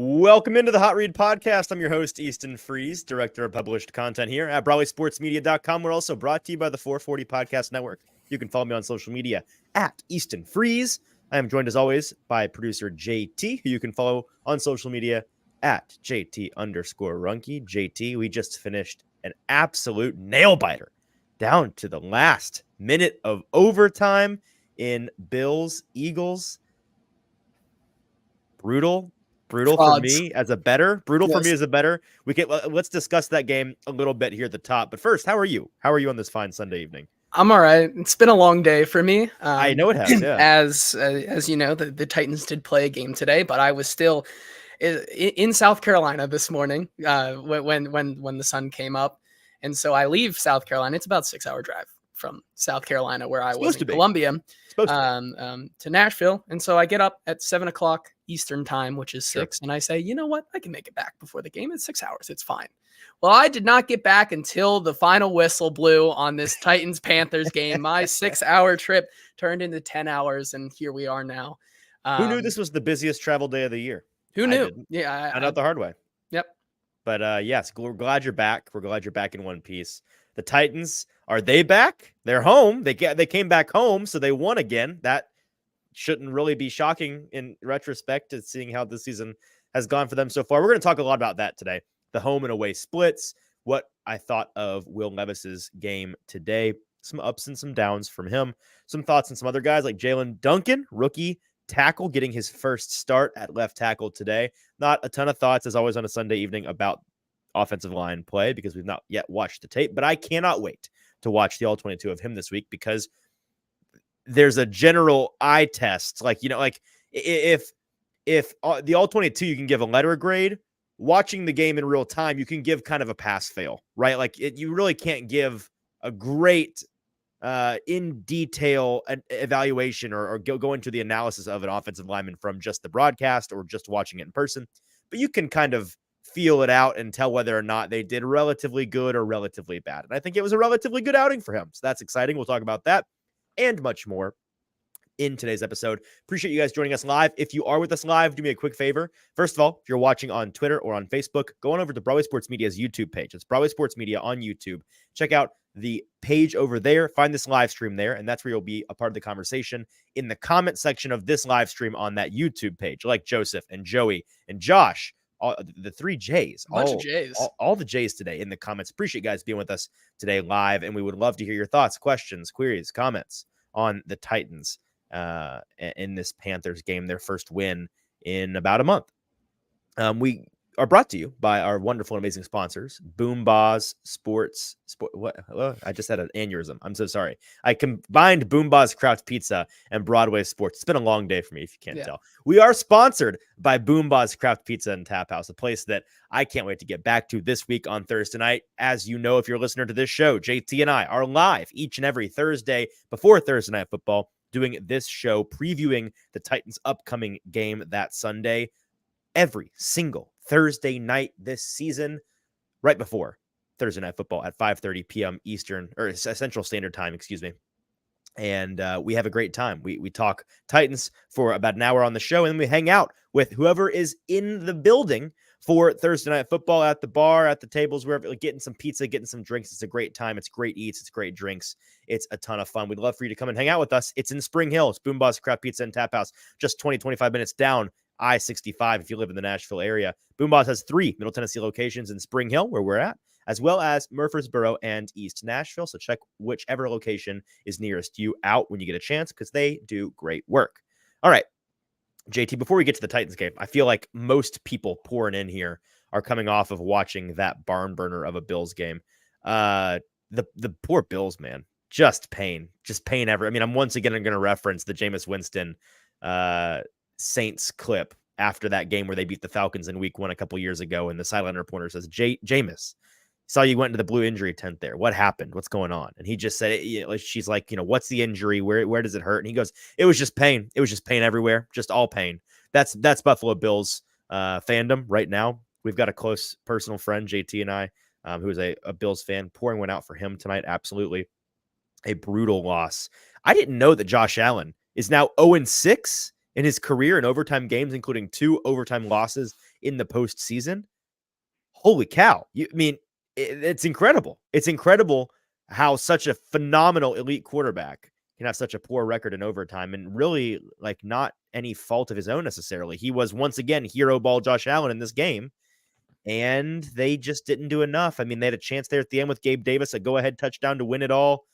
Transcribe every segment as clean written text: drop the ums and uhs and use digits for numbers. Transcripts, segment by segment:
Welcome into the Hot Read Podcast. I'm your host, Easton Freeze, Director of Published Content here at BrawleySportsMedia.com. We're also brought to you by the 440 Podcast Network. You can follow me on social media at Easton Freeze. I am joined, as always, by producer JT, who you can follow on social media at JT_Ruhnke. JT, we just finished an absolute nail-biter down to the last minute of overtime in Bills-Eagles. Brutal for me as a bettor. Let's discuss that game a little bit here at the top. But first, how are you? How are you on this fine Sunday evening? I'm all right. It's been a long day for me. I know it has. Yeah. As you know, the Titans did play a game today, but I was still in South Carolina this morning when the sun came up, and so I leave South Carolina. It's about a 6-hour drive from South Carolina, where I was in Columbia, to Nashville. And so I get up at 7:00 Eastern time, which is 6, and I say, you know what? I can make it back before the game. It's 6 hours. It's fine. Well, I did not get back until the final whistle blew on this Titans-Panthers game. My 6-hour trip turned into 10 hours, and here we are now. Who knew this was the busiest travel day of the year? Who knew? Yeah, I found out the hard way. Yep. But yes, we're glad you're back. We're glad you're back in one piece. The Titans, are they back? They're home. They came back home, so they won again. That shouldn't really be shocking in retrospect to seeing how this season has gone for them so far. We're going to talk a lot about that today. The home and away splits, what I thought of Will Levis's game today, some ups and some downs from him, some thoughts on some other guys like Jalen Duncan, rookie tackle, getting his first start at left tackle today. Not a ton of thoughts, as always, on a Sunday evening about offensive line play because we've not yet watched the tape, but I cannot wait to watch the all-22 of him this week because there's a general eye test. Like, if the all-22 you can give a letter grade, watching the game in real time, you can give kind of a pass-fail, right? Like, you really can't give a great in detail evaluation or go into the analysis of an offensive lineman from just the broadcast or just watching it in person, but you can kind of feel it out and tell whether or not they did relatively good or relatively bad. And I think it was a relatively good outing for him. So that's exciting. We'll talk about that and much more in today's episode. Appreciate you guys joining us live. If you are with us live, do me a quick favor. First of all, if you're watching on Twitter or on Facebook, go on over to Brawley Sports Media's YouTube page. It's Brawley Sports Media on YouTube. Check out the page over there. Find this live stream there, and that's where you'll be a part of the conversation in the comment section of this live stream on that YouTube page, like Joseph and Joey and Josh. All the 3 J's, all the J's today in the comments. Appreciate you guys being with us today live, and we would love to hear your thoughts, questions, queries, comments on the Titans in this Panthers game, their first win in about a month. We are brought to you by our wonderful and amazing sponsors, Boomboz Sports. What? Hello? I just had an aneurysm. I'm so sorry. I combined Boomboz Craft Pizza and Broadway Sports. It's been a long day for me, if you can't tell. We are sponsored by Boomboz Craft Pizza and Tap House, a place that I can't wait to get back to this week on Thursday night. As you know, if you're a listener to this show, JT and I are live each and every Thursday before Thursday Night Football, doing this show, previewing the Titans' upcoming game that Sunday. Every single Thursday night this season, right before Thursday Night Football at 5:30 p.m. Eastern or Central Standard Time, excuse me. And we have a great time. We talk Titans for about an hour on the show, and then we hang out with whoever is in the building for Thursday Night Football at the bar, at the tables, wherever, like getting some pizza, getting some drinks. It's a great time. It's great eats. It's great drinks. It's a ton of fun. We'd love for you to come and hang out with us. It's in Spring Hill. It's Boomboz Craft Pizza and Tap House, just 25 minutes down I-65 if you live in the Nashville area. Boomboz has 3 Middle Tennessee locations in Spring Hill, where we're at, as well as Murfreesboro and East Nashville. So check whichever location is nearest you out when you get a chance, because they do great work. All right, JT, before we get to the Titans game, I feel like most people pouring in here are coming off of watching that barn burner of a Bills game. The poor Bills, man, just pain ever. I mean, I'm once again going to reference the Jameis Winston Saints clip after that game where they beat the Falcons in week 1 a couple years ago. And the sideline reporter says, Jameis, saw you went into the blue injury tent there. What happened? What's going on? And he just said, she's like, what's the injury? Where does it hurt? And he goes, it was just pain. It was just pain everywhere. Just all pain. That's Buffalo Bills fandom right now. We've got a close personal friend, JT and I, who is a Bills fan, pouring one out for him tonight. Absolutely a brutal loss. I didn't know that Josh Allen is now 0-6 in his career in overtime games, including 2 overtime losses in the postseason. Holy cow. It's incredible. It's incredible how such a phenomenal elite quarterback can have such a poor record in overtime, and really like not any fault of his own necessarily. He was once again hero ball Josh Allen in this game, and they just didn't do enough. I mean, they had a chance there at the end with Gabe Davis, a go-ahead touchdown to win it all.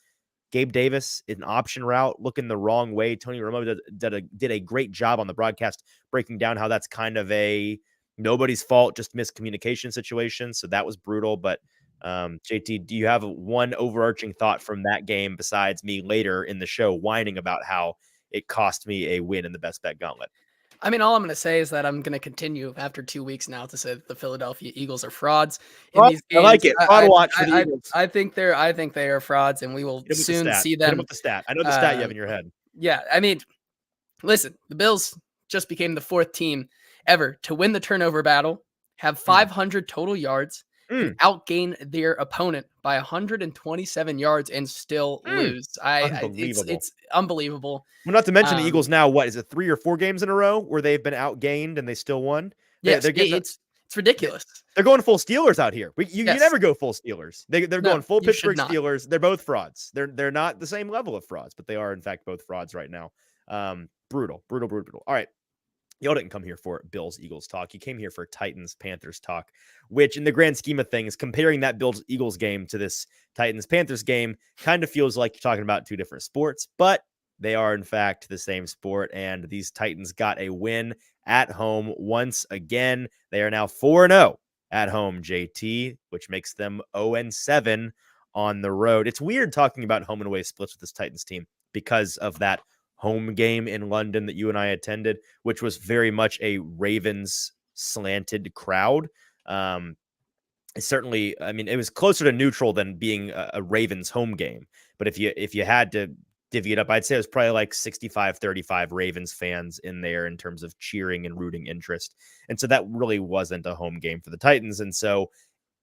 Gabe Davis, an option route, looking the wrong way. Tony Romo did a great job on the broadcast breaking down how that's kind of a nobody's fault, just miscommunication situation. So that was brutal. But JT, do you have one overarching thought from that game besides me later in the show whining about how it cost me a win in the best bet gauntlet? I mean, all I'm going to say is that I'm going to continue after 2 weeks now to say that the Philadelphia Eagles are frauds in these games. I like it. Fraud watch for the Eagles. I think they are frauds, and we will soon see them. Hit them with the stat. I know the stat you have in your head. Yeah, I mean, listen, the Bills just became the 4th team ever to win the turnover battle, have 500 total yards, and outgain their opponent by 127 yards and still lose. It's unbelievable. Well, not to mention the Eagles now, what is it, 3 or 4 games in a row where they've been outgained and they still won? Yes, it's ridiculous. They're going full Steelers out here. You never go full Steelers. They're going full Pittsburgh Steelers. They're both frauds. They're not the same level of frauds, but they are in fact both frauds right now. Brutal. All right. Y'all didn't come here for Bills Eagles talk. You came here for Titans Panthers talk, which in the grand scheme of things, comparing that Bills Eagles game to this Titans Panthers game kind of feels like you're talking about 2 different sports, but they are in fact the same sport. And these Titans got a win at home once again. They are now 4-0 at home, JT, which makes them 0-7 on the road. It's weird talking about home and away splits with this Titans team because of that home game in London that you and I attended, which was very much a Ravens slanted crowd. Certainly, I mean, it was closer to neutral than being a Ravens home game. But if you had to divvy it up, I'd say it was probably like 65-35 Ravens fans in there in terms of cheering and rooting interest. And so that really wasn't a home game for the Titans. And so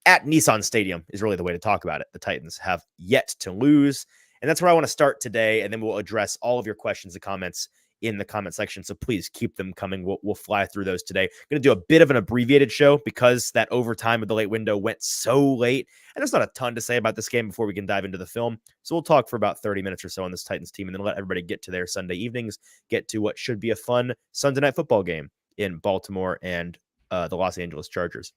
at Nissan Stadium is really the way to talk about it. The Titans have yet to lose. And that's where I want to start today. And then we'll address all of your questions and comments in the comment section. So please keep them coming. We'll fly through those today. I'm going to do a bit of an abbreviated show because that overtime of the late window went so late. And there's not a ton to say about this game before we can dive into the film. So we'll talk for about 30 minutes or so on this Titans team and then let everybody get to their Sunday evenings, get to what should be a fun Sunday night football game in Baltimore and the Los Angeles Chargers.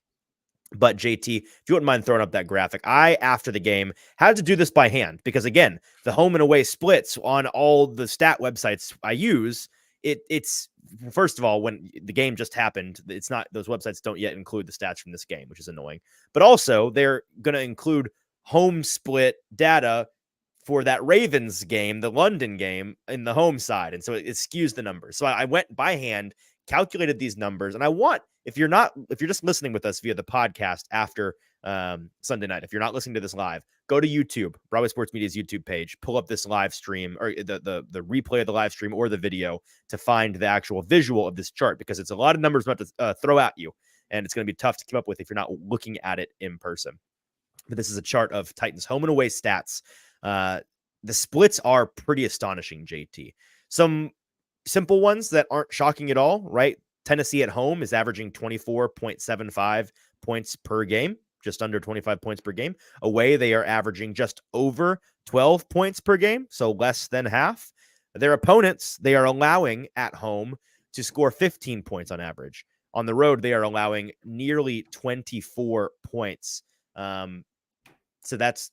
But JT, if you wouldn't mind throwing up that graphic, after the game, had to do this by hand because, again, the home and away splits on all the stat websites I use, it's first of all, when the game just happened, it's not, those websites don't yet include the stats from this game, which is annoying. But also, they're going to include home split data for that Ravens game, the London game, in the home side. And so it skews the numbers. So I went by hand, calculated these numbers, and I want, if you're just listening with us via the podcast after Sunday night, if you're not listening to this live, go to YouTube, Broadway Sports Media's YouTube page, pull up this live stream or the replay of the live stream or the video to find the actual visual of this chart, because it's a lot of numbers about to throw at you, and it's going to be tough to keep up with if you're not looking at it in person. But this is a chart of Titans home and away stats. The splits are pretty astonishing, JT. Some simple ones that aren't shocking at all, right? Tennessee at home is averaging 24.75 points per game, just under 25 points per game. Away, they are averaging just over 12 points per game, so less than half. Their opponents, they are allowing at home to score 15 points on average. On the road, they are allowing nearly 24 points. So that's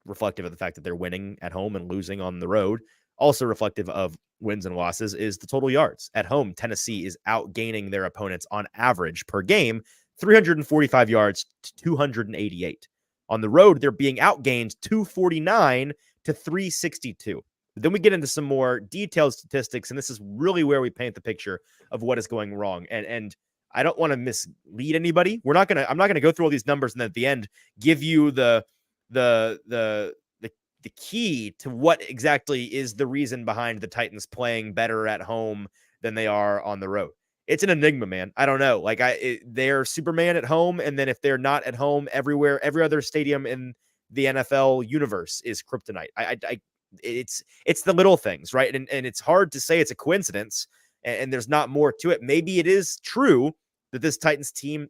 reflective of the fact that they're winning at home and losing on the road. Also reflective of wins and losses is the total yards. At home, Tennessee is outgaining their opponents on average per game, 345 yards to 288. On the road, they're being outgained 249 to 362. But then we get into some more detailed statistics, and this is really where we paint the picture of what is going wrong. And I don't want to mislead anybody. I'm not gonna go through all these numbers and then at the end give you the key to what exactly is the reason behind the Titans playing better at home than they are on the road. It's an enigma, man. I don't know. They're Superman at home, and then if they're not at home, everywhere, every other stadium in the NFL universe is kryptonite. It's the little things, right? And it's hard to say it's a coincidence, and there's not more to it. Maybe it is true that this Titans team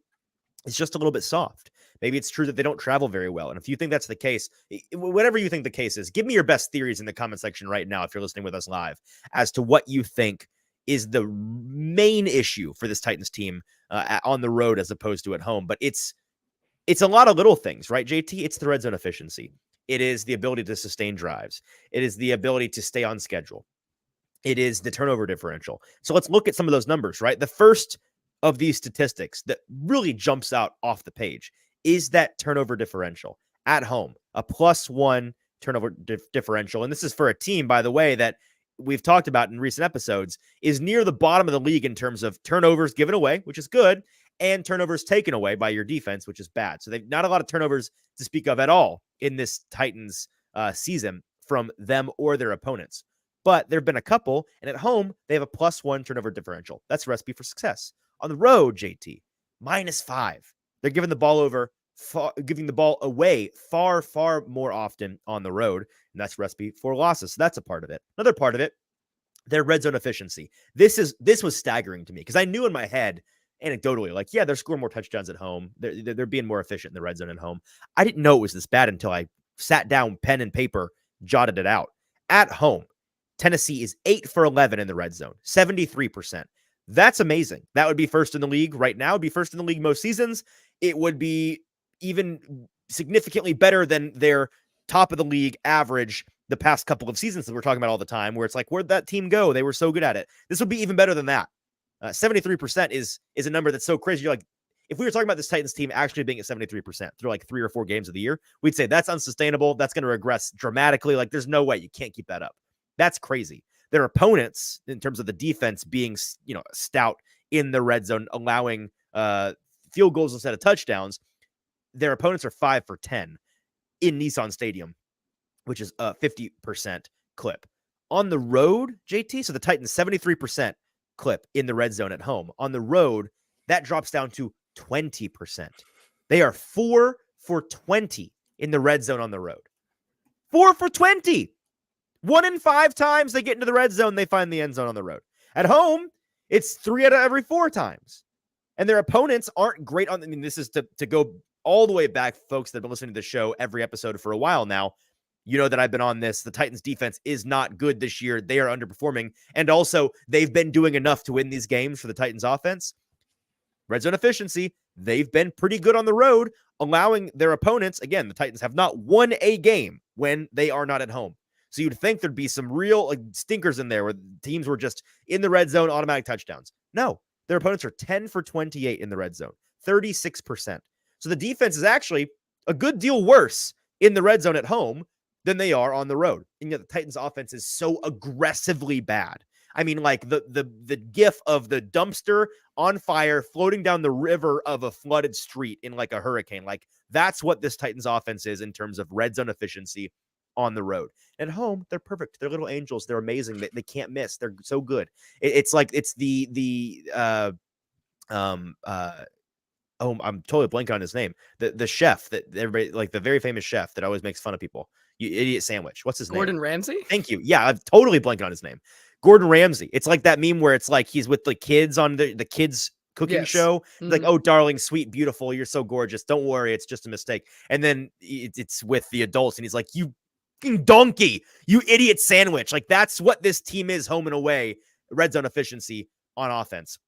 is just a little bit soft. Maybe it's true that they don't travel very well. And if you think that's the case, whatever you think the case is, give me your best theories in the comment section right now if you're listening with us live as to what you think is the main issue for this Titans team on the road as opposed to at home. But it's a lot of little things, right, JT? It's the red zone efficiency. It is the ability to sustain drives. It is the ability to stay on schedule. It is the turnover differential. So let's look at some of those numbers, right? The first of these statistics that really jumps out off the page is that turnover differential at home, a +1 turnover differential. And this is for a team, by the way, that we've talked about in recent episodes is near the bottom of the league in terms of turnovers given away, which is good, and turnovers taken away by your defense, which is bad. So they've not a lot of turnovers to speak of at all in this Titans season from them or their opponents. But there have been a couple, and at home, they have a +1 turnover differential. That's a recipe for success. On the road, JT, -5. They're giving the ball away far, far more often on the road, and that's a recipe for losses. So that's a part of it. Another part of it, their red zone efficiency. This was staggering to me because I knew in my head, anecdotally, like, yeah, they're scoring more touchdowns at home. They're being more efficient in the red zone at home. I didn't know it was this bad until I sat down, pen and paper, jotted it out. At home, Tennessee is 8 for 11 in the red zone, 73%. That's amazing. That would be first in the league right now. It'd be first in the league most seasons. It would be even significantly better than their top of the league average the past couple of seasons that we're talking about all the time, where it's like, where'd that team go? They were so good at it. This would be even better than that. 73% is a number that's so crazy. You're like, if we were talking about this Titans team actually being at 73% through like 3 or 4 games of the year, we'd say that's unsustainable. That's going to regress dramatically. Like, there's no way you can't keep that up. That's crazy. Their opponents, in terms of the defense being, stout in the red zone, allowing field goals instead of touchdowns, their opponents are 5 for 10 in Nissan Stadium, which is a 50% clip. On the road, JT, so the Titans 73% clip in the red zone at home. On the road, that drops down to 20%. They are 4 for 20 in the red zone on the road. 4 for 20. 1 in 5 times they get into the red zone, they find the end zone on the road. At home, it's 3 out of every 4 times. And their opponents aren't great on. I mean, this is to go all the way back, folks that have been listening to the show every episode for a while now. You know that I've been on this. The Titans defense is not good this year. They are underperforming. And also, they've been doing enough to win these games for the Titans offense. Red zone efficiency, they've been pretty good on the road, allowing their opponents. Again, the Titans have not won a game when they are not at home. So you'd think there'd be some real stinkers in there where teams were just in the red zone, automatic touchdowns. No, their opponents are 10 for 28 in the red zone, 36%. So the defense is actually a good deal worse in the red zone at home than they are on the road. And yet the Titans offense is so aggressively bad. I mean, like the gif of the dumpster on fire floating down the river of a flooded street in like a hurricane. Like, that's what this Titans offense is in terms of red zone efficiency on the road. At home, they're perfect. They're little angels. They're amazing. They can't miss. They're so good. It's like it's I'm totally blanking on his name. The chef that everybody, like the very famous chef that always makes fun of people. You idiot sandwich. What's his name? Gordon Ramsay? Thank you. Yeah, I've totally blanked on his name. Gordon Ramsay. It's like that meme where it's like he's with the kids on the kids cooking show. Mm-hmm. Like, oh, darling, sweet, beautiful, you're so gorgeous. Don't worry, it's just a mistake. And then it's with the adults, and he's like, you donkey, you idiot sandwich. Like, that's what this team is home and away. Red zone efficiency on offense.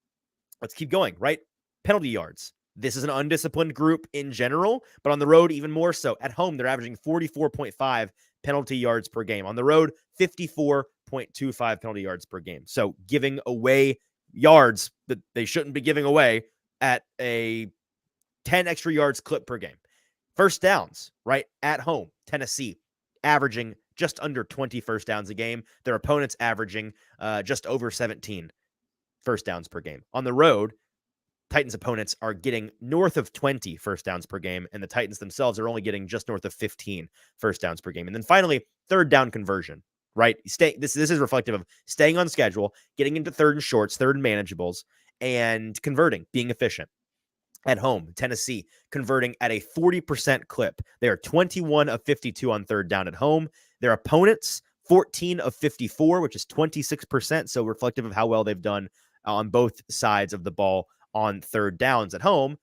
Let's keep going, right? Penalty yards. This is an undisciplined group in general, but on the road, even more so. At home, they're averaging 44.5 penalty yards per game. On the road, 54.25 penalty yards per game. So giving away yards that they shouldn't be giving away at a 10 extra yards clip per game. First downs, right? At home, Tennessee averaging just under 20 first downs a game. Their opponents averaging just over 17 first downs per game. On the road, Titans opponents are getting north of 20 first downs per game, and the Titans themselves are only getting just north of 15 first downs per game. And then finally, third down conversion, right? This is reflective of staying on schedule, getting into third and shorts, third and manageables, and converting, being efficient. At home, Tennessee converting at a 40% clip. They are 21 of 52 on third down at home. Their opponents, 14 of 54, which is 26%, so reflective of how well they've done on both sides of the ball on third downs at home.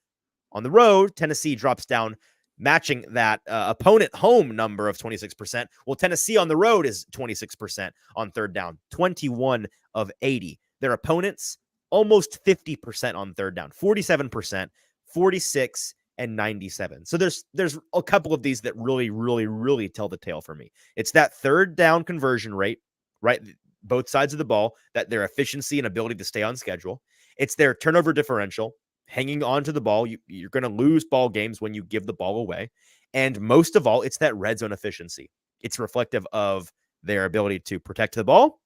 On the road, Tennessee drops down, matching that opponent home number of 26%. Well, Tennessee on the road is 26% on third down, 21 of 80. Their opponents, almost 50% on third down, 47%, 46, and 97. So there's a couple of these that really tell the tale for me. It's that third down conversion rate, right? Both sides of the ball, that their efficiency and ability to stay on schedule. It's their turnover differential, hanging on to the ball. You're going to lose ball games when you give the ball away. And most of all, it's that red zone efficiency. It's reflective of their ability to protect the ball,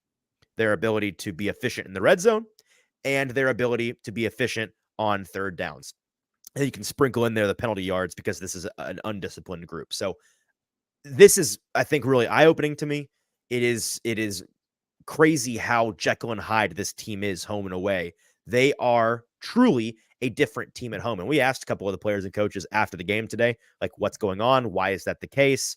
their ability to be efficient in the red zone, and their ability to be efficient on third downs. And you can sprinkle in there the penalty yards because this is an undisciplined group. So this is, I think, really eye-opening to me. It is crazy how Jekyll and Hyde this team is home and away. They are truly a different team at home. And we asked a couple of the players and coaches after the game today, like, what's going on? Why is that the case?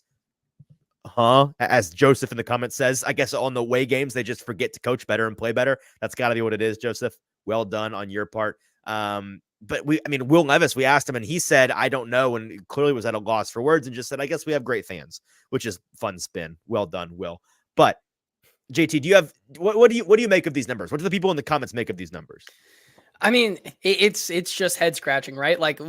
As Joseph in the comments says, I guess on the away games, they just forget to coach better and play better. That's got to be what it is, Joseph. Well done on your part. But Will Levis, we asked him and he said, I don't know. And clearly was at a loss for words and just said, I guess we have great fans, which is fun spin. Well done, Will. But JT, do you have, what do you make of these numbers? What do the people in the comments make of these numbers? I mean, it's just head scratching, right? Like,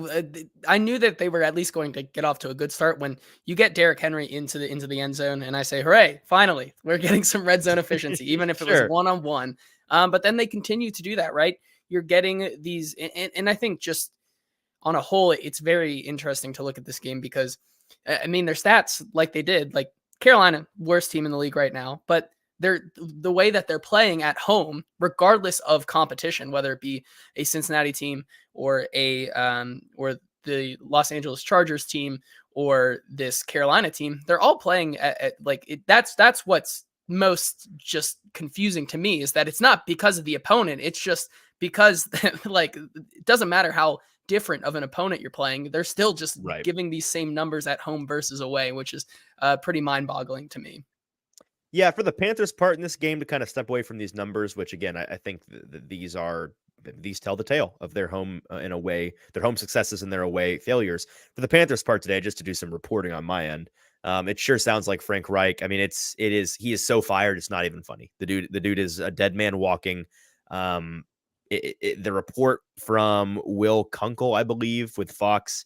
I knew that they were at least going to get off to a good start when you get Derrick Henry into the end zone, and I say, hooray! Finally, we're getting some red zone efficiency, even if it was 1-on-1. But then they continue to do that, right? You're getting these, and I think just on a whole, it's very interesting to look at this game because, I mean, their stats, like they did, like Carolina, worst team in the league right now, but the way that they're playing at home, regardless of competition, whether it be a Cincinnati team or or the Los Angeles Chargers team or this Carolina team, they're all playing at like it. That's what's most just confusing to me, is that it's not because of the opponent. It's just because like it doesn't matter how different of an opponent you're playing, they're still just giving these same numbers at home versus away, which is pretty mind-boggling to me. Yeah, for the Panthers' part in this game, to kind of step away from these numbers, which again, I think these tell the tale of their home and away, their home successes and their away failures. For the Panthers' part today, just to do some reporting on my end, it sure sounds like Frank Reich. I mean, he is so fired, it's not even funny. The dude is a dead man walking. The report from Will Kunkel, I believe, with Fox,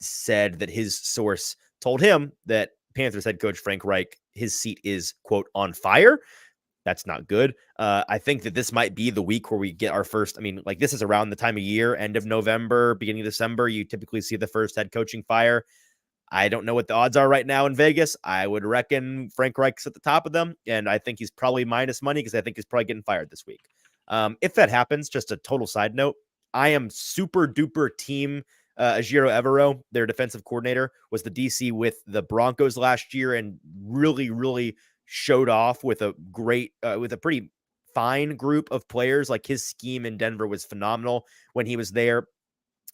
said that his source told him that Panthers head coach Frank Reich, his seat is, quote, on fire. That's not good. I think that this might be the week where we get our first. I mean, like, this is around the time of year, end of November, beginning of December. You typically see the first head coaching fire. I don't know what the odds are right now in Vegas. I would reckon Frank Reich's at the top of them, and I think he's probably minus money because I think he's probably getting fired this week. If that happens, just a total side note, I am super duper team Ejiro Evero, their defensive coordinator, was the DC with the Broncos last year and really showed off with a pretty fine group of players. Like, his scheme in Denver was phenomenal when he was there.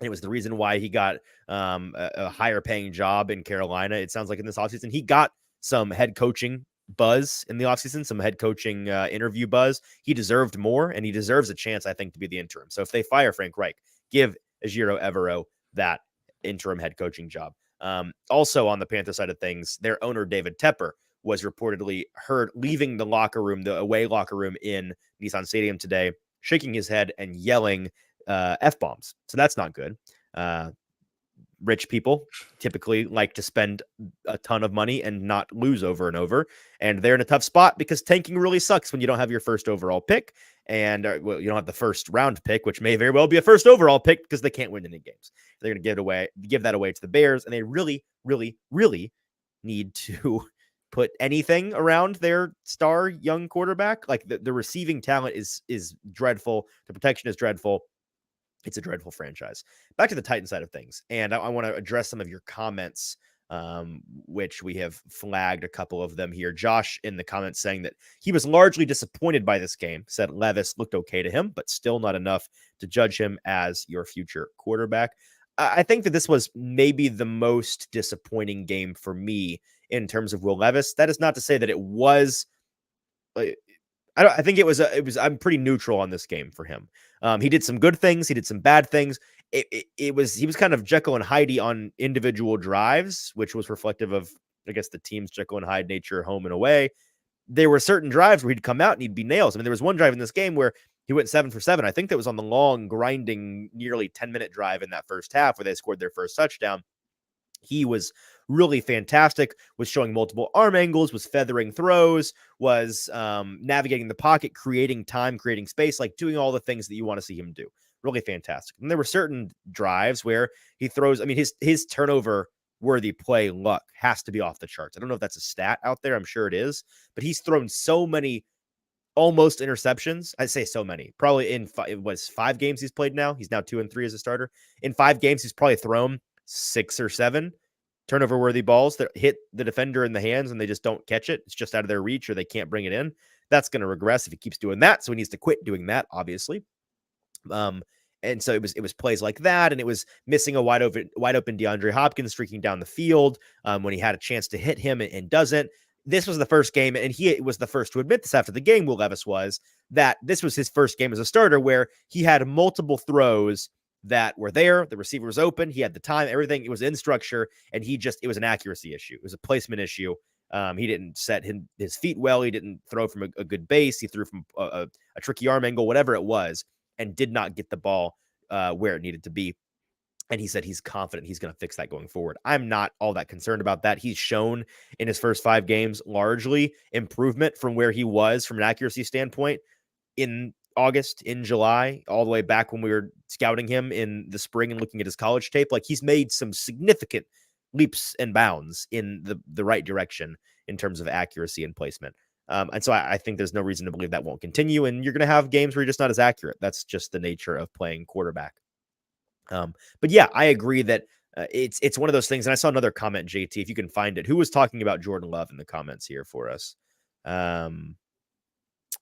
It was the reason why he got a higher paying job in Carolina. It sounds like in this offseason, he got some head coaching buzz in the offseason, some head coaching interview buzz. He deserved more, and he deserves a chance, I think, to be the interim. So if they fire Frank Reich, give Ejiro Evero that interim head coaching job. Also on the Panther side of things, their owner, David Tepper, was reportedly heard leaving the away locker room in Nissan Stadium today, shaking his head and yelling F-bombs. So that's not good. Rich people typically like to spend a ton of money and not lose over and over. And they're in a tough spot because tanking really sucks when you don't have your first overall pick. And you don't have the first round pick, which may very well be a first overall pick because they can't win any games. They're going to give that away to the Bears. And they really need to put anything around their star young quarterback. Like, the receiving talent is dreadful. The protection is dreadful. It's a dreadful franchise. Back to the Titan side of things. And I want to address some of your comments, which we have flagged a couple of them here. Josh in the comments saying that he was largely disappointed by this game, said Levis looked okay to him, but still not enough to judge him as your future quarterback. I think that this was maybe the most disappointing game for me in terms of Will Levis. That is not to say that it was. I think it was. I'm pretty neutral on this game for him. He did some good things. He did some bad things. He was kind of Jekyll and Hyde on individual drives, which was reflective of, I guess, the team's Jekyll and Hyde nature, home and away. There were certain drives where he'd come out and he'd be nails. I mean, there was one drive in this game where he went 7 for 7. I think that was on the long, grinding, nearly 10-minute drive in that first half where they scored their first touchdown. He was really fantastic, was showing multiple arm angles, was feathering throws, was navigating the pocket, creating time, creating space, like doing all the things that you want to see him do. Really fantastic. And there were certain drives where he throws, I mean, his turnover worthy play luck has to be off the charts. I don't know if that's a stat out there. I'm sure it is, but he's thrown so many almost interceptions. I'd say so many, probably it was 5 games he's played now. He's now 2-3 as a starter. In 5 games, he's probably thrown 6 or 7 turnover worthy balls that hit the defender in the hands and they just don't catch it. It's just out of their reach or they can't bring it in. That's going to regress if he keeps doing that. So he needs to quit doing that, obviously. And so it was plays like that, and it was missing a wide open DeAndre Hopkins streaking down the field when he had a chance to hit him and doesn't. This was the first game, and he was the first to admit this after the game, Will Levis was, that this was his first game as a starter where he had multiple throws that were there. The receiver was open. He had the time, everything. It was in structure, and it was an accuracy issue. It was a placement issue. He didn't set his feet well. He didn't throw from a good base. He threw from a tricky arm angle, whatever it was, and did not get the ball where it needed to be. And he said he's confident he's going to fix that going forward. I'm not all that concerned about that. He's shown in his first 5 games largely improvement from where he was from an accuracy standpoint in August, in July, all the way back when we were scouting him in the spring and looking at his college tape. Like, he's made some significant leaps and bounds in the right direction in terms of accuracy and placement. And so I think there's no reason to believe that won't continue. And you're going to have games where you're just not as accurate. That's just the nature of playing quarterback. But yeah, I agree that it's one of those things. And I saw another comment, JT, if you can find it, who was talking about Jordan Love in the comments here for us.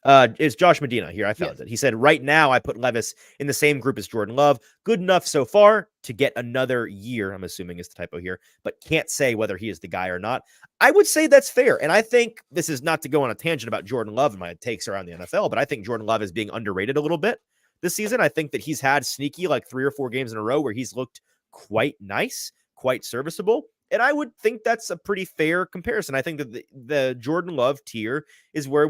It's Josh Medina here. I found it. He said, right now I put Levis in the same group as Jordan Love. Good enough so far to get another year, I'm assuming is the typo here, but can't say whether he is the guy or not. I would say that's fair. And I think this is not to go on a tangent about Jordan Love and my takes around the NFL, but I think Jordan Love is being underrated a little bit this season. I think that he's had sneaky like 3 or 4 games in a row where he's looked quite nice, quite serviceable. And I would think that's a pretty fair comparison. I think that the Jordan Love tier is where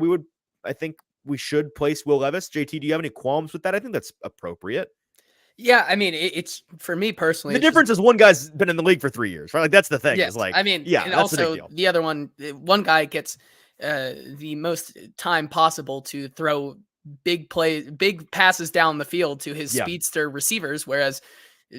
I think we should place Will Levis. JT, do you have any qualms with that? I think that's appropriate. Yeah, I mean, it's for me personally. The difference is one guy's been in the league for 3 years, right? Like, that's the thing. Yes, It's like, I mean, yeah, and that's the big also deal. the other one guy gets the most time possible to throw big passes down the field to his speedster receivers, whereas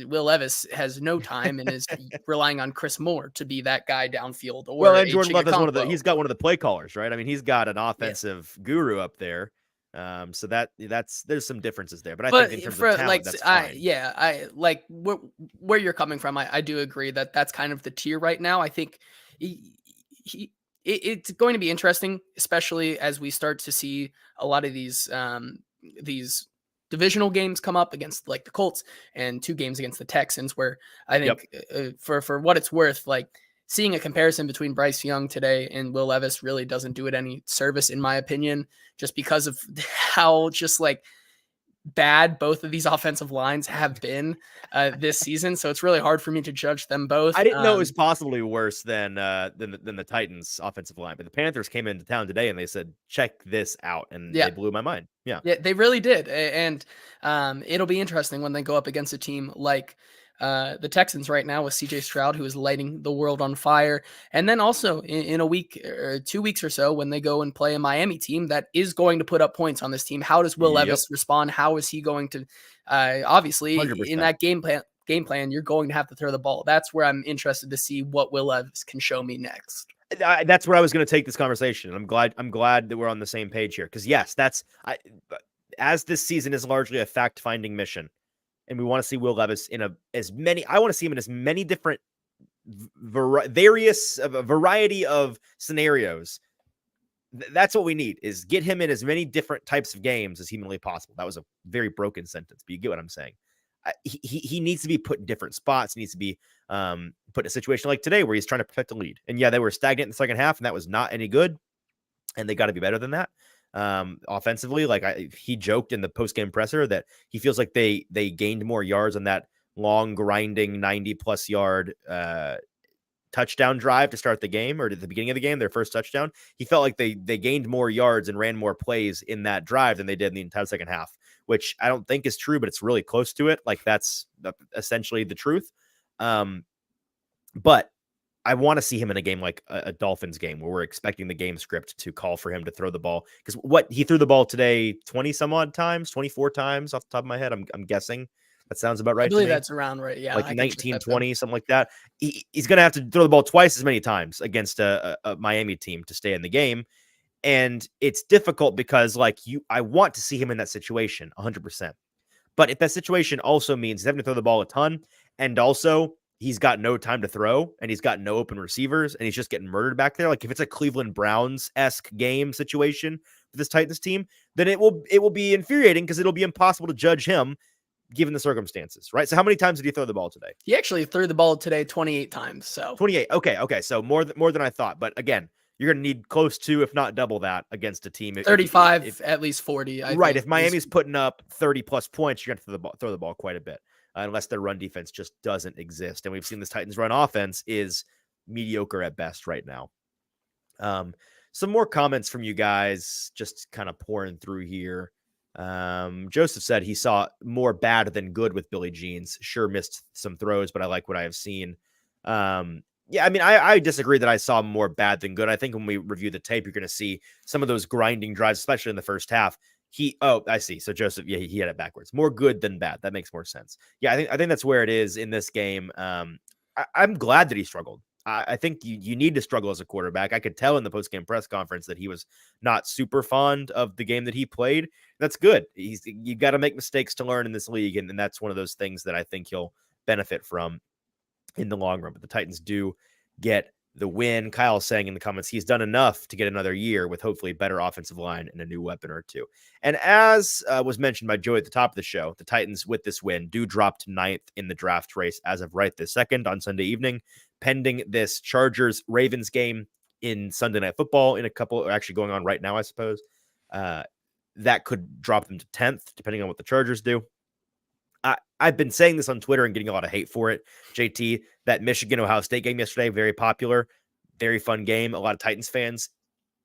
Will Levis has no time and is relying on Chris Moore to be that guy downfield. Or and Jordan Love is he's got one of the play callers, right? I mean, he's got an offensive guru up there. So there's some differences there, but I think in terms of talent, that's fine. I like where you're coming from. I do agree that that's kind of the tier right now. I think it's going to be interesting, especially as we start to see a lot of these divisional games come up against like the Colts and 2 games against the Texans, where I think for what it's worth, like seeing a comparison between Bryce Young today and Will Levis really doesn't do it any service, in my opinion, just because of how just like bad both of these offensive lines have been this season. So it's really hard for me to judge them both. I didn't know it was possibly worse than the Titans offensive line, but the Panthers came into town today and they said, check this out. And they blew my mind. Yeah, they really did. And it'll be interesting when they go up against a team like the Texans right now with CJ Stroud, who is lighting the world on fire. And then also in a week or 2 weeks or so, when they go and play a Miami team that is going to put up points on this team, how does Will Levis respond? How is he going to, obviously 100%. In that game plan, you're going to have to throw the ball. That's where I'm interested to see what Will Levis can show me next. That's where I was going to take this conversation. I'm glad that we're on the same page here. Cause yes, as this season is largely a fact-finding mission, and we want to see Will Levis I want to see him in as many different variety of scenarios. That's what we need, is get him in as many different types of games as humanly possible. That was a very broken sentence, but you get what I'm saying. He needs to be put in different spots. He needs to be put in a situation like today where he's trying to protect the lead. And yeah, they were stagnant in the second half, and that was not any good. And they got to be better than that. offensively. Like he joked in the post-game presser that he feels like they gained more yards on that long grinding 90+ yard touchdown drive to start the game, or at the beginning of the game, their first touchdown. He felt like they gained more yards and ran more plays in that drive than they did in the entire second half, which I don't think is true, but it's really close to it. Like that's essentially the truth. But I want to see him in a game like a Dolphins game where we're expecting the game script to call for him to throw the ball. Because what he threw the ball today 20 some odd times, 24 times off the top of my head, I'm guessing. That sounds about right. I believe to me. that's around right. Yeah. Like 19, 20, something like that. He's going to have to throw the ball twice as many times against a Miami team to stay in the game. And it's difficult because I want to see him in that situation 100%. But if that situation also means he's having to throw the ball a ton, and also he's got no time to throw, and he's got no open receivers, and he's just getting murdered back there. Like if it's a Cleveland Browns-esque game situation for this Titans team, then it will be infuriating because it'll be impossible to judge him given the circumstances, right? So how many times did he throw the ball today? He actually threw the ball today 28 times. So 28. Okay. So more than I thought. But again, you're going to need close to, if not double that, against a team. 35, at least 40. Right. If Miami's putting up 30+ points, you're going to throw the ball quite a bit, unless their run defense just doesn't exist. And we've seen this Titans run offense is mediocre at best right now. Some more comments from you guys, just kind of pouring through here. Joseph said he saw more bad than good with Billy Jeans. Sure missed some throws, but I like what I have seen. Yeah, I mean, I disagree that I saw more bad than good. I think when we review the tape, you're going to see some of those grinding drives, especially in the first half. I see. So Joseph, yeah, he had it backwards. More good than bad. That makes more sense. Yeah, I think that's where it is in this game. I'm glad that he struggled. I think you need to struggle as a quarterback. I could tell in the post-game press conference that he was not super fond of the game that he played. That's good. You got to make mistakes to learn in this league, and that's one of those things that I think he'll benefit from in the long run. But the Titans do get the win. Kyle saying in the comments he's done enough to get another year with hopefully better offensive line and a new weapon or two. And as was mentioned by Joey at the top of the show, the Titans with this win do drop to 9th in the draft race as of right this second on Sunday evening, pending this Chargers-Ravens game in Sunday Night Football in a couple, or actually going on right now, I suppose. That could drop them to 10th, depending on what the Chargers do. I've been saying this on Twitter and getting a lot of hate for it. JT, that Michigan-Ohio State game yesterday, very popular, very fun game. A lot of Titans fans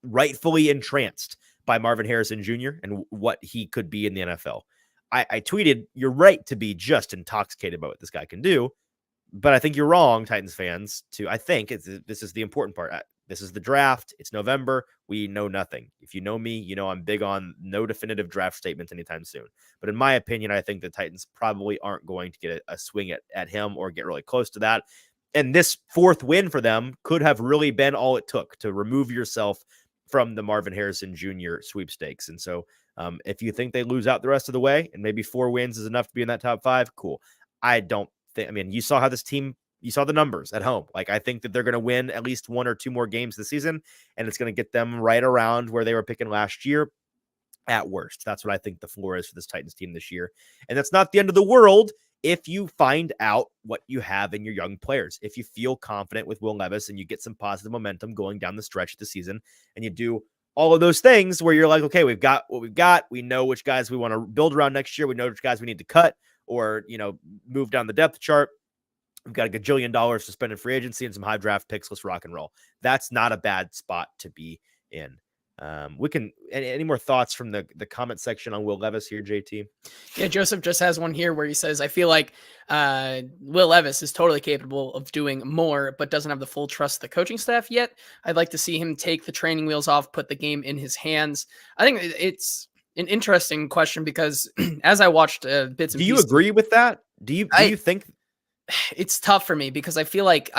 rightfully entranced by Marvin Harrison Jr. and what he could be in the NFL. I tweeted, you're right to be just intoxicated by what this guy can do, but I think you're wrong, Titans fans, this is the important part. This is the draft. It's November. We know nothing. If you know me, you know I'm big on no definitive draft statements anytime soon. But in my opinion, I think the Titans probably aren't going to get a swing at him or get really close to that. And this fourth win for them could have really been all it took to remove yourself from the Marvin Harrison Jr. sweepstakes. And so if you think they lose out the rest of the way and maybe 4 wins is enough to be in that top 5, cool. I don't think, you saw how this team, you saw the numbers at home. Like, I think that they're going to win at least 1 or 2 more games this season, and it's going to get them right around where they were picking last year at worst. That's what I think the floor is for this Titans team this year. And that's not the end of the world if you find out what you have in your young players. If you feel confident with Will Levis and you get some positive momentum going down the stretch of the season, and you do all of those things where you're like, okay, we've got what we've got. We know which guys we want to build around next year. We know which guys we need to cut or, move down the depth chart. We've got a gajillion dollars to spend in free agency and some high draft picks. Let's rock and roll. That's not a bad spot to be in. We can, any more thoughts from the comment section on Will Levis here, JT? Yeah, Joseph just has one here where he says, I feel like Will Levis is totally capable of doing more, but doesn't have the full trust of the coaching staff yet. I'd like to see him take the training wheels off, put the game in his hands. I think it's an interesting question because as I watched bits and pieces. Do you agree with that? Do you think? It's tough for me because I feel like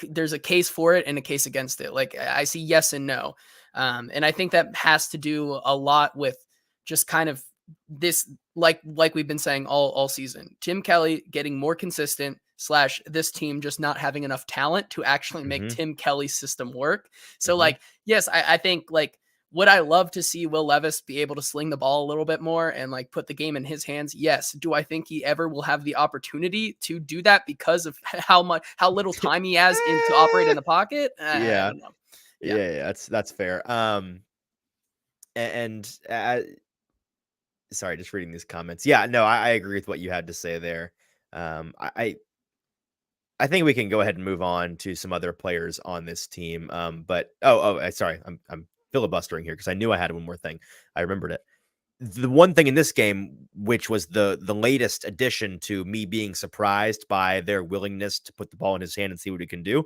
there's a case for it and a case against it. Like I see yes and no. And I think that has to do a lot with just kind of this, like we've been saying all season, Tim Kelly getting more consistent / this team just not having enough talent to actually make Tim Kelly's system work. So yes, I think would I love to see Will Levis be able to sling the ball a little bit more and put the game in his hands? Yes. Do I think he ever will have the opportunity to do that because of how little time he has to operate in the pocket? I don't know. Yeah, that's fair. And sorry, just reading these comments. Yeah, no, I agree with what you had to say there. I think we can go ahead and move on to some other players on this team. But sorry, I'm filibustering here because I knew I had one more thing. I remembered it. The one thing in this game, which was the latest addition to me being surprised by their willingness to put the ball in his hand and see what he can do,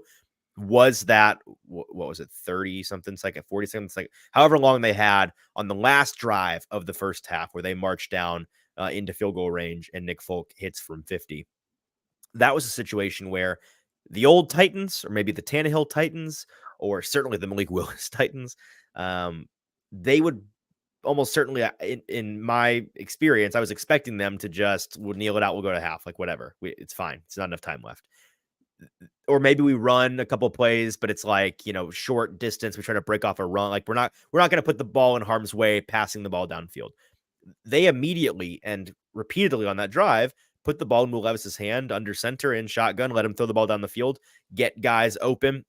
was that what was it, 30 something second, 40 seconds, like however long they had on the last drive of the first half where they marched down into field goal range and Nick Folk hits from 50. That was a situation where the old Titans, or maybe the Tannehill Titans, or certainly the Malik Willis Titans, they would almost certainly, in my experience, I was expecting them to just, we'll kneel it out, we'll go to half, like whatever. It's fine. It's not enough time left. Or maybe we run a couple plays, but it's like, short distance. We try to break off a run. Like we're not going to put the ball in harm's way, passing the ball downfield. They immediately and repeatedly on that drive put the ball in Will Levis's hand under center in shotgun, let him throw the ball down the field, get guys open.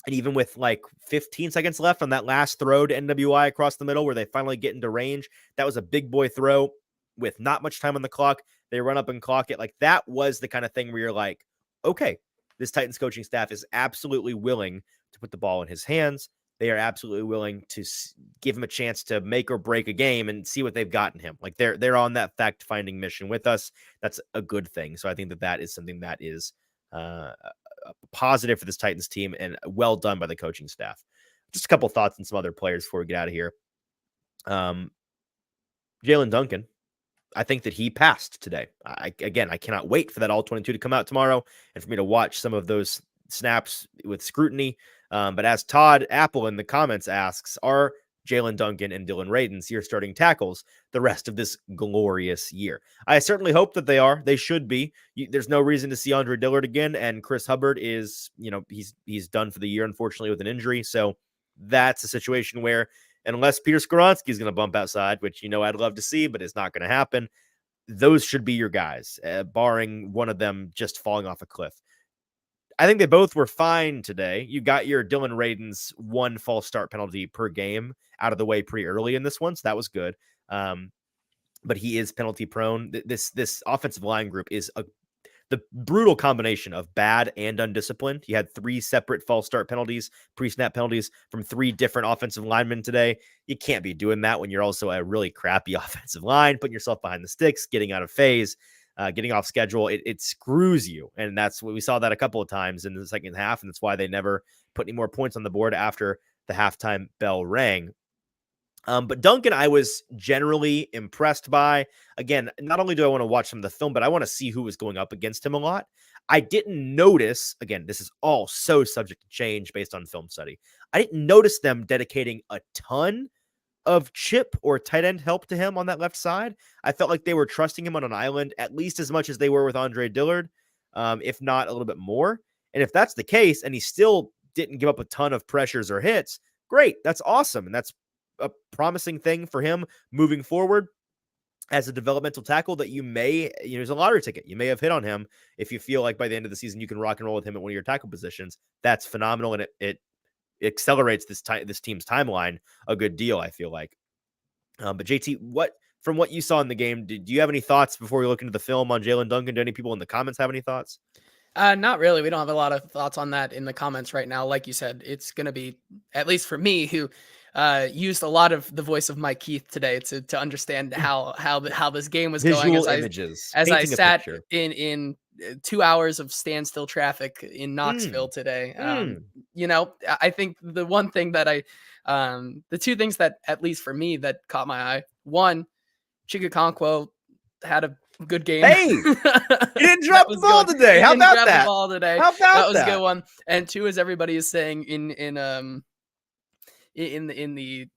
And even with like 15 seconds left on that last throw to NWI across the middle where they finally get into range, that was a big boy throw with not much time on the clock. They run up and clock it. Like that was the kind of thing where you're like, okay, this Titans coaching staff is absolutely willing to put the ball in his hands. They are absolutely willing to give him a chance to make or break a game and see what they've got in him. Like they're on that fact-finding mission with us. That's a good thing. So I think that is something that is positive for this Titans team and well done by the coaching staff. Just a couple thoughts on some other players before we get out of here. Jalen Duncan, I think that he passed today. I cannot wait for that all 22 to come out tomorrow and for me to watch some of those snaps with scrutiny. But as Todd Apple in the comments asks, are Jalen Duncan and Dylan Radins your starting tackles the rest of this glorious year? I certainly hope that they are. They should be. There's no reason to see Andre Dillard again, and Chris Hubbard is, he's done for the year, unfortunately, with an injury. So that's a situation where unless Peter Skoronski is going to bump outside, which, I'd love to see, but it's not going to happen, those should be your guys, barring one of them just falling off a cliff. I think they both were fine today. You got your Dylan Radins 1 false start penalty per game out of the way pretty early in this one, so that was good. But he is penalty prone. This offensive line group is the brutal combination of bad and undisciplined. He had 3 separate false start penalties, pre-snap penalties from 3 different offensive linemen today. You can't be doing that when you're also a really crappy offensive line, putting yourself behind the sticks, getting out of phase. Getting off schedule, it screws you. And that's what we saw that a couple of times in the second half. And that's why they never put any more points on the board after the halftime bell rang. But Duncan, I was generally impressed by. Again, not only do I want to watch some of the film, but I want to see who was going up against him a lot. I didn't notice, again, this is all so subject to change based on film study. I didn't notice them dedicating a ton of chip or tight end help to him on that left side. I felt like they were trusting him on an island at least as much as they were with Andre Dillard, if not a little bit more. And if that's the case, and he still didn't give up a ton of pressures or hits, great. That's awesome. And that's a promising thing for him moving forward as a developmental tackle that you may, there's a lottery ticket. You may have hit on him if you feel like by the end of the season you can rock and roll with him at one of your tackle positions. That's phenomenal. And it accelerates this team's timeline a good deal, I feel like. But JT, from what you saw in the game, do you have any thoughts before we look into the film on Jalen Duncan? Do any people in the comments have any thoughts? Not really. We don't have a lot of thoughts on that in the comments right now. Like you said, it's going to be, at least for me, who used a lot of the voice of Mike Keith today to understand how this game was Visual going. Images. As I sat in 2 hours of standstill traffic in Knoxville today. I think the one thing that the 2 things that, at least for me, that caught my eye. One, Chigakonkwo had a good game. Hey, he didn't drop the ball today. How about that? How about that was a good one. And 2, as everybody is saying in the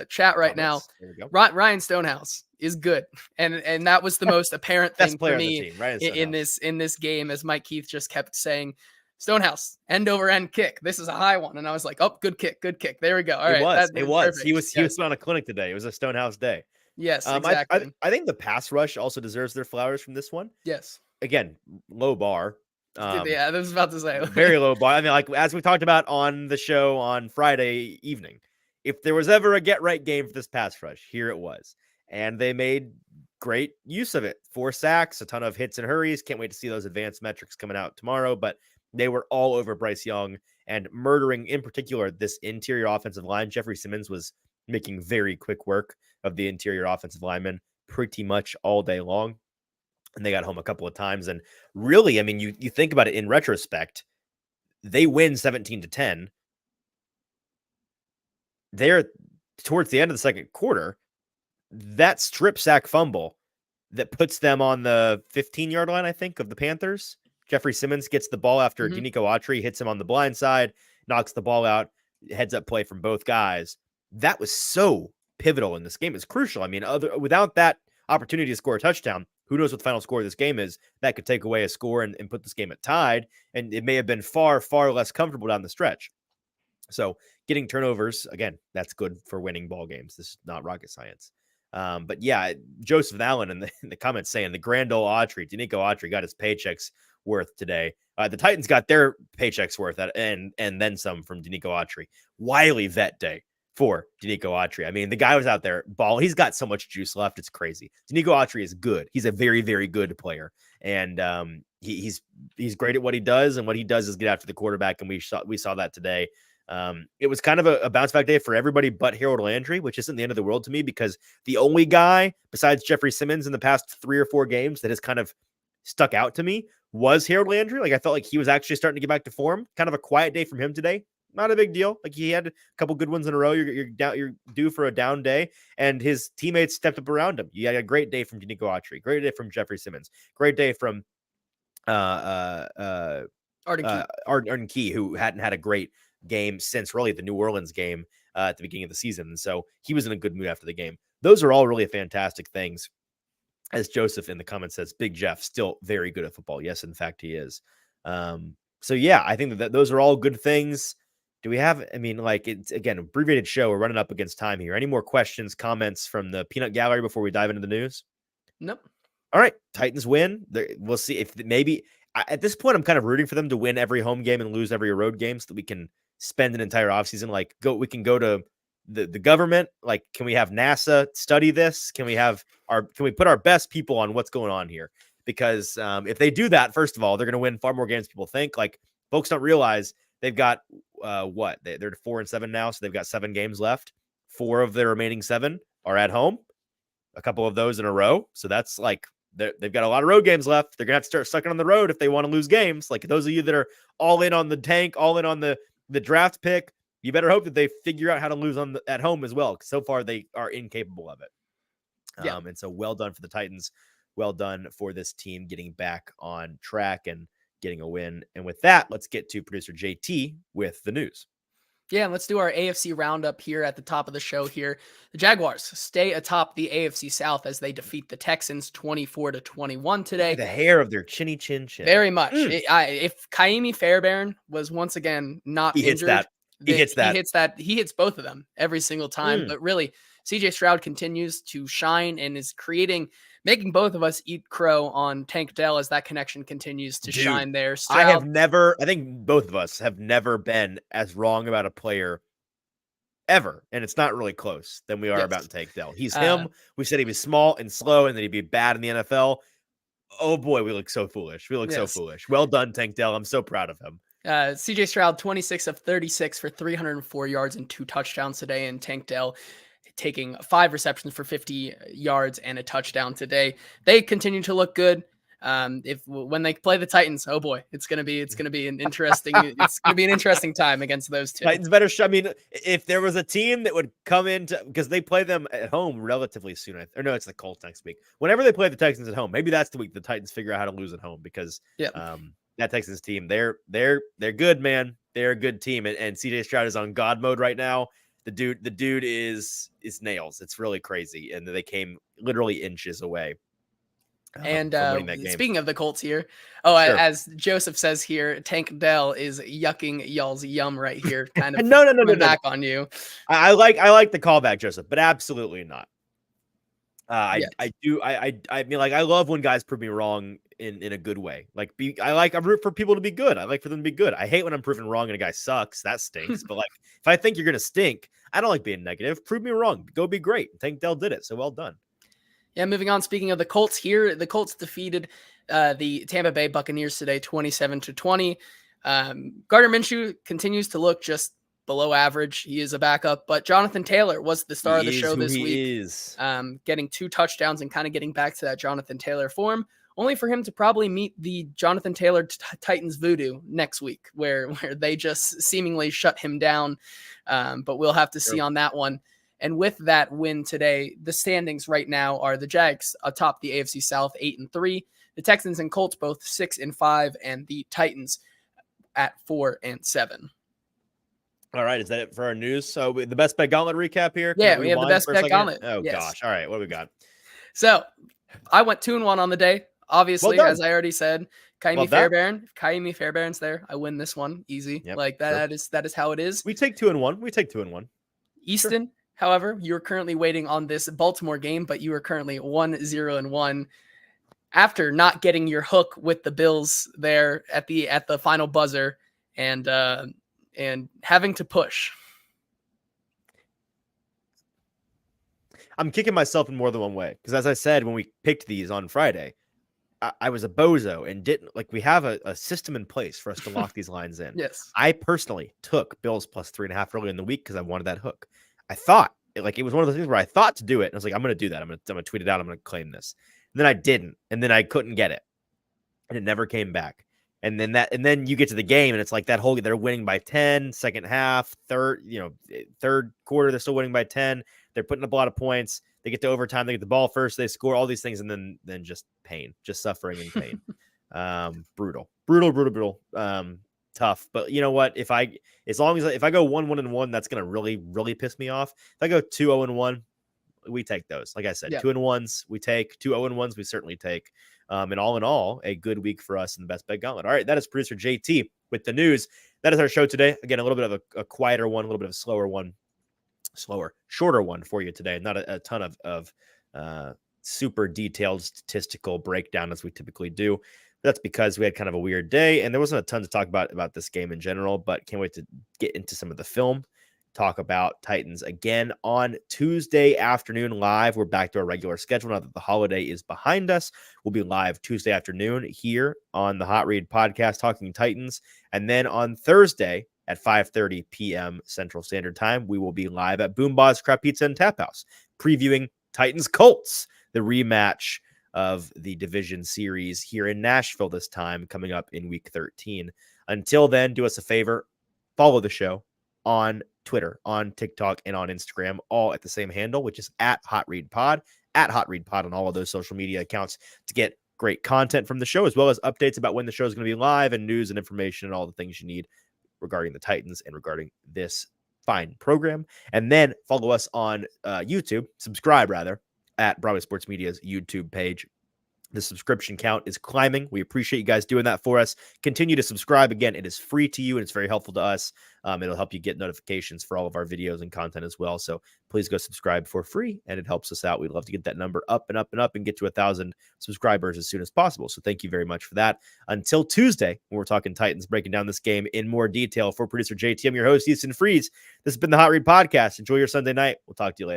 chat right now, Ryan Stonehouse is good, and that was the most apparent thing for me in this game, as Mike Keith just kept saying, Stonehouse, end over end kick. This is a high one, and I was like, oh, good kick. There we go. All right, it was. He was on a clinic today. It was a Stonehouse day. Yes, exactly. I think the pass rush also deserves their flowers from this one. Yes. Again, low bar. Yeah, I was about to say. Very low bar. I mean, like as we talked about on the show on Friday evening, if there was ever a get right game for this pass rush, here it was. And they made great use of it. 4 sacks, a ton of hits and hurries. Can't wait to see those advanced metrics coming out tomorrow. But they were all over Bryce Young and murdering, in particular, this interior offensive line. Jeffrey Simmons was making very quick work of the interior offensive linemen pretty much all day long. And they got home a couple of times. And really, I mean, you think about it in retrospect, they win 17-10. They're towards the end of the second quarter. That strip sack fumble that puts them on the 15-yard line, I think, of the Panthers. Jeffrey Simmons gets the ball after Denico Autry hits him on the blind side, knocks the ball out, heads up play from both guys. That was so pivotal in this game. It's crucial. I mean, without that opportunity to score a touchdown, who knows what the final score of this game is? That could take away a score and put this game at tied, and it may have been far, far less comfortable down the stretch. So getting turnovers, again, that's good for winning ball games. This is not rocket science. But yeah, Joseph Allen in the comments saying the grand old Autry, Denico Autry got his paychecks worth today. The Titans got their paychecks worth and then some from Denico Autry. Wiley vet day for Denico Autry. I mean, the guy was out there ball. He's got so much juice left. It's crazy. Denico Autry is good. He's a very, very good player. And he's great at what he does. And what he does is get after the quarterback. And we saw that today. It was kind of a bounce back day for everybody but Harold Landry, which isn't the end of the world to me, because the only guy besides Jeffrey Simmons in the past 3 or 4 games that has kind of stuck out to me was Harold Landry. Like, I felt like he was actually starting to get back to form. Kind of a quiet day from him today. Not a big deal. Like, he had a couple good ones in a row. You're due for a down day, and his teammates stepped up around him. You had a great day from Denico Autry, great day from Jeffrey Simmons, great day from Arden Key, who hadn't had a great game since really the New Orleans game at the beginning of the season. And so he was in a good mood after the game. Those are all really fantastic things. As Joseph in the comments says, Big Jeff still very good at football. Yes, in fact, he is. So yeah, I think that those are all good things. Do we have, I mean, like, it's, again, abbreviated show. We're running up against time here. Any more questions, comments from the peanut gallery before we dive into the news? Nope. All right. Titans win. We'll see if maybe at this point, I'm kind of rooting for them to win every home game and lose every road game so that we can spend an entire offseason. Like, we can go to the government. Like, can we have NASA study this? Can we put our best people on what's going on here? Because if they do that, first of all, they're going to win far more games than people think. Like, folks don't realize they've got they're 4-7 now. So they've got 7 games left. 4 of their remaining 7 are at home, a couple of those in a row. So that's like, they've got a lot of road games left. They're going to have to start sucking on the road if they want to lose games. Like, those of you that are all in on the tank, all in on the draft pick, you better hope that they figure out how to lose at home as well. Because so far they are incapable of it. Yeah. And so well done for the Titans. Well done for this team getting back on track and getting a win. And with that, let's get to producer JT with the news. Yeah, let's do our AFC roundup here at the top of the show here. The Jaguars stay atop the AFC South as they defeat the Texans 24-21 today. The hair of their chinny chin. Very much. If Kaimi Fairbairn was once again not injured, he hits that. He hits both of them every single time. But really, CJ Stroud continues to shine and is making both of us eat crow on Tank Dell as that connection continues to shine there. Stroud, I think both of us have never been as wrong about a player ever, and it's not really close, than we are about Tank Dell. He's him. We said he was small and slow and that he'd be bad in the NFL. Oh boy, we look so foolish. So foolish. Well done, Tank Dell. I'm so proud of him. CJ Stroud, 26 of 36 for 304 yards and 2 touchdowns today, and Tank Dell taking 5 receptions for 50 yards and a touchdown today. They continue to look good. When they play the Titans, oh boy, it's gonna be an interesting time against those two. Titans better. I mean, if there was a team that would come into, because they play them at home relatively soon, or no, it's the Colts next week. Whenever they play the Texans at home, maybe that's the week the Titans figure out how to lose at home, because that Texans team, they're good, man. They're a good team, and CJ Stroud is on God mode right now. The dude is nails. It's really crazy, and they came literally inches away. And speaking of the Colts here, as Joseph says here, Tank Dell is yucking y'all's yum right here. Kind of no, back on you. I like the callback, Joseph, but absolutely not. Yes. I mean, like, I love when guys prove me wrong in a good way. Like, I'm rooting for people to be good. I like for them to be good. I hate when I'm proven wrong and a guy sucks. That stinks. But like, if I think you're gonna stink, I don't like being negative. Prove me wrong. Go be great. Tank Dell did it. So well done. Yeah, moving on. Speaking of the Colts here, the Colts defeated the Tampa Bay Buccaneers today, 27-20. Gardner Minshew continues to look just below average. He is a backup, but Jonathan Taylor was the star of the show this week, getting 2 touchdowns and kind of getting back to that Jonathan Taylor form, only for him to probably meet the Jonathan Taylor Titans voodoo next week, where they just seemingly shut him down. But we'll have to see on that one. And with that win today, the standings right now are the Jags atop the AFC South 8-3, the Texans and Colts both 6-5, and the Titans at 4-7. All right, is that it for our news? So the best bet gauntlet recap here. Yeah, we have the best bet gauntlet. Oh gosh! All right, what do we got? So I went 2-1 on the day. Obviously, as I already said, Kaimi Fairbairn's there. I win this one easy. Yep, like that. That is how it is. We take 2-1. Easton. Sure. However, you're currently waiting on this Baltimore game, but you are currently 1-0-1 after not getting your hook with the Bills there at the final buzzer and having to push. I'm kicking myself in more than one way because, as I said when we picked these on Friday, I was a bozo and didn't like. We have a system in place for us to lock these lines in. Yes, I personally took Bills plus 3.5 early in the week because I wanted that hook. I thought it was one of those things where I thought to do it. And I was like, I'm going to do that. I'm going to tweet it out. I'm going to claim this. And then I didn't. And then I couldn't get it. And it never came back. And then you get to the game and it's like that whole, they're winning by 10, second half, third quarter, they're still winning by 10. They're putting up a lot of points. They get to overtime. They get the ball first. They score all these things. And then just pain, just suffering and pain. Brutal. Tough, but you know what? If I go 1-1-1, that's gonna really, really piss me off. If I go 2-0-1, we take those. Like I said, 2-1s we take, 2-0-1s we certainly take. And all in all, a good week for us in the best bet gauntlet. All right, that is producer JT with the news. That is our show today. Again, a little bit of a quieter one, a little bit of a shorter one for you today. Not a ton of super detailed statistical breakdown as we typically do. That's because we had kind of a weird day and there wasn't a ton to talk about this game in general, but can't wait to get into some of the film, talk about Titans again on Tuesday afternoon live. We're back to our regular schedule now that the holiday is behind us. We'll be live Tuesday afternoon here on the Hot Read podcast, talking Titans. And then on Thursday at 5:30 p.m. Central Standard Time, we will be live at Boombah's Crab Pizza and Tap House, previewing Titans Colts, the rematch of the division series here in Nashville this time, coming up in week 13. Until then, do us a favor, follow the show on Twitter, on TikTok, and on Instagram, all at the same handle, which is at Hot Read Pod on all of those social media accounts to get great content from the show, as well as updates about when the show is going to be live and news and information and all the things you need regarding the Titans and regarding this fine program. And then follow us on YouTube, subscribe rather, at Broadway Sports Media's YouTube page. The subscription count is climbing. We appreciate you guys doing that for us. Continue to subscribe. Again, it is free to you and it's very helpful to us. It'll help you get notifications for all of our videos and content as well. So please go subscribe for free and it helps us out. We'd love to get that number up and up and up and get to 1,000 subscribers as soon as possible. So thank you very much for that. Until Tuesday, when we're talking Titans, breaking down this game in more detail. For producer JT, I'm your host, Easton Freeze. This has been the Hot Read Podcast. Enjoy your Sunday night. We'll talk to you later.